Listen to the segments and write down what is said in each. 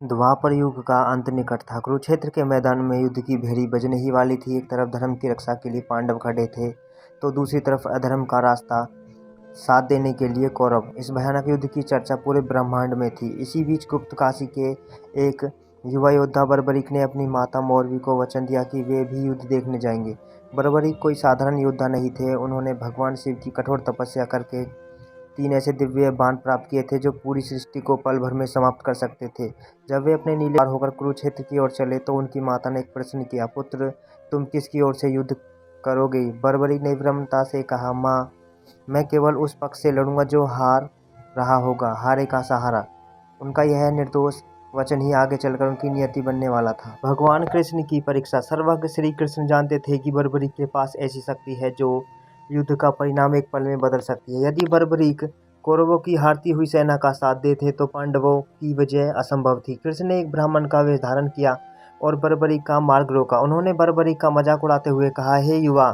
द्वापर युग का अंत निकट था। कुरुक्षेत्र के मैदान में युद्ध की भेड़ी बजने ही वाली थी। एक तरफ धर्म की रक्षा के लिए पांडव खड़े थे तो दूसरी तरफ अधर्म का रास्ता साथ देने के लिए कौरव। इस भयानक युद्ध की चर्चा पूरे ब्रह्मांड में थी। इसी बीच गुप्त काशी के एक युवा योद्धा बर्बरीक ने अपनी माता मौरवी को वचन दिया कि वे भी युद्ध देखने जाएंगे। बर्बरीक कोई साधारण योद्धा नहीं थे। उन्होंने भगवान शिव की कठोर तपस्या करके 3 ऐसे दिव्य बाण प्राप्त किए थे जो पूरी सृष्टि को पल भर में समाप्त कर सकते थे। जब वे अपने नीले पार होकर कुरुक्षेत्र की ओर चले तो उनकी माता ने एक प्रश्न किया, पुत्र तुम किसकी ओर से युद्ध करोगे? बर्बरीक ने विनम्रता से कहा, माँ मैं केवल उस पक्ष से लड़ूंगा जो हार रहा होगा, हारे का सहारा। उनका यह निर्दोष वचन ही आगे चलकर उनकी नियति बनने वाला था। भगवान कृष्ण की परीक्षा। सर्वज्ञ श्री कृष्ण जानते थे कि बर्बरीक के पास ऐसी शक्ति है जो युद्ध का परिणाम एक पल में बदल सकती है। यदि बर्बरीक कौरवों की हारती हुई सेना का साथ देते तो पांडवों की विजय असंभव थी। कृष्ण ने एक ब्राह्मण का वेश धारण किया और बर्बरीक का मार्ग रोका। उन्होंने बर्बरीक का मजाक उड़ाते हुए कहा, हे युवा,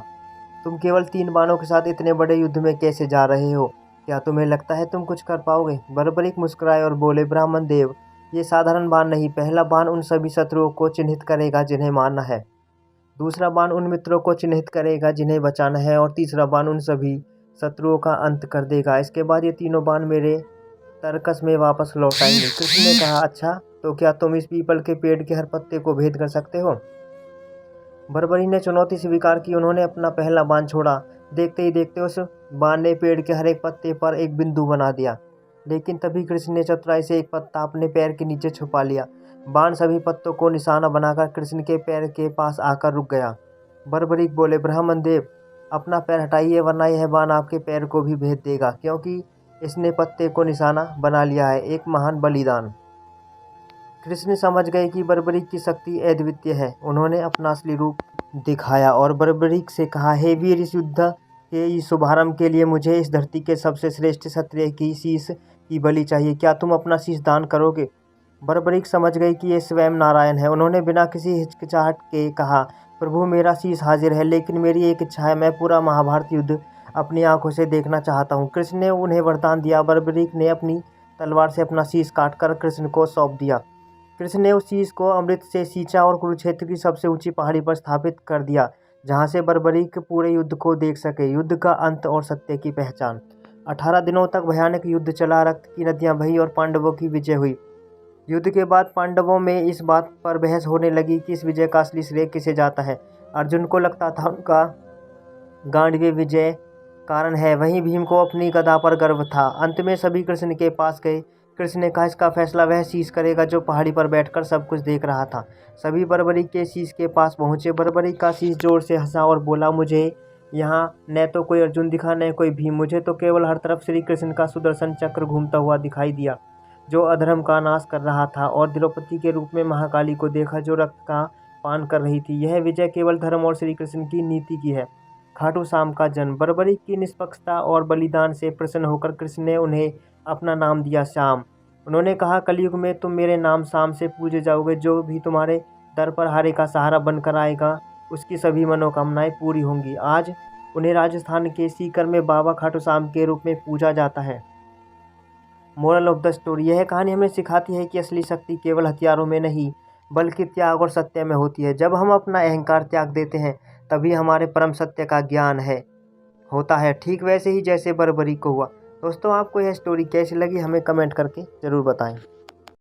तुम केवल 3 बाणों के साथ इतने बड़े युद्ध में कैसे जा रहे हो? क्या तुम्हें लगता है तुम कुछ कर पाओगे? बर्बरीक मुस्कुराए और बोले, ब्राह्मण देव, ये साधारण बाण नहीं। पहला बाण उन सभी शत्रुओं को चिन्हित करेगा जिन्हें मारना है, दूसरा बाण उन मित्रों को चिन्हित करेगा जिन्हें बचाना है, और तीसरा बाण उन सभी शत्रुओं का अंत कर देगा। इसके बाद ये तीनों बाण मेरे तरकस में वापस लौट आएंगे। कृष्ण ने कहा, अच्छा तो क्या तुम इस पीपल के पेड़ के हर पत्ते को भेद कर सकते हो? बर्बरी ने चुनौती स्वीकार की। उन्होंने अपना पहला बाण छोड़ा। देखते ही देखते उस बाण ने पेड़ के हर एक पत्ते पर एक बिंदु बना दिया। लेकिन तभी कृष्ण ने चतुराई से एक पत्ता अपने पैर के नीचे छुपा लिया। बाण सभी पत्तों को निशाना बनाकर कृष्ण के पैर के पास आकर रुक गया। बर्बरीक बोले, ब्राह्मण देव, अपना पैर हटाइए वरना यह बाण आपके पैर को भी भेद देगा, क्योंकि इसने पत्ते को निशाना बना लिया है। एक महान बलिदान। कृष्ण समझ गए कि बर्बरीक की शक्ति अद्वितीय है। उन्होंने अपना असली रूप दिखाया और बर्बरीक से कहा, हे वीर, इस युद्ध के शुभारंभ के लिए मुझे इस धरती के सबसे श्रेष्ठ क्षत्रिय की शीश की बलि चाहिए। क्या तुम अपना शीश दान करोगे? बर्बरीक समझ गए कि ये स्वयं नारायण है। उन्होंने बिना किसी हिचकिचाहट के कहा, प्रभु मेरा शीश हाजिर है, लेकिन मेरी एक इच्छा है, मैं पूरा महाभारत युद्ध अपनी आंखों से देखना चाहता हूँ। कृष्ण ने उन्हें वरदान दिया। बर्बरीक ने अपनी तलवार से अपना शीश काटकर कृष्ण को सौंप दिया। कृष्ण ने उस शीश को अमृत से सींचा और कुरुक्षेत्र की सबसे ऊंची पहाड़ी पर स्थापित कर दिया, जहां से बर्बरीक पूरे युद्ध को देख सके। युद्ध का अंत और सत्य की पहचान। 18 दिनों तक भयानक युद्ध चला। रक्त की नदियां बही और पांडवों की विजय हुई। युद्ध के बाद पांडवों में इस बात पर बहस होने लगी कि इस विजय का असली श्रेय किसे जाता है। अर्जुन को लगता था उनका गांडीव विजय कारण है, वहीं भीम को अपनी गदा पर गर्व था। अंत में सभी कृष्ण के पास गए। कृष्ण ने कहा, इसका फैसला वह शीश करेगा जो पहाड़ी पर बैठकर सब कुछ देख रहा था। सभी बर्बरीक के शीश के पास पहुंचे। बर्बरीक का शीश जोर से हंसा और बोला, मुझे यहाँ न तो कोई अर्जुन दिखा न कोई भीम, मुझे तो केवल हर तरफ श्री कृष्ण का सुदर्शन चक्र घूमता हुआ दिखाई दिया जो अधर्म का नाश कर रहा था, और द्रौपदी के रूप में महाकाली को देखा जो रक्त का पान कर रही थी। यह विजय केवल धर्म और श्री कृष्ण की नीति की है। खाटू श्याम का जन्म। बर्बरीक की निष्पक्षता और बलिदान से प्रसन्न होकर कृष्ण ने उन्हें अपना नाम दिया, श्याम। उन्होंने कहा, कलयुग में तुम मेरे नाम श्याम से पूजे जाओगे। जो भी तुम्हारे दर पर हारे का सहारा बनकर आएगा उसकी सभी मनोकामनाएं पूरी होंगी। आज उन्हें राजस्थान के सीकर में बाबा खाटू श्याम के रूप में पूजा जाता है। Moral of the story. यह कहानी हमें सिखाती है कि असली शक्ति केवल हथियारों में नहीं बल्कि त्याग और सत्य में होती है। जब हम अपना अहंकार त्याग देते हैं तभी हमारे परम सत्य का ज्ञान होता है, ठीक वैसे ही जैसे बर्बरीक को हुआ। दोस्तों, आपको यह स्टोरी कैसी लगी हमें कमेंट करके ज़रूर बताएं।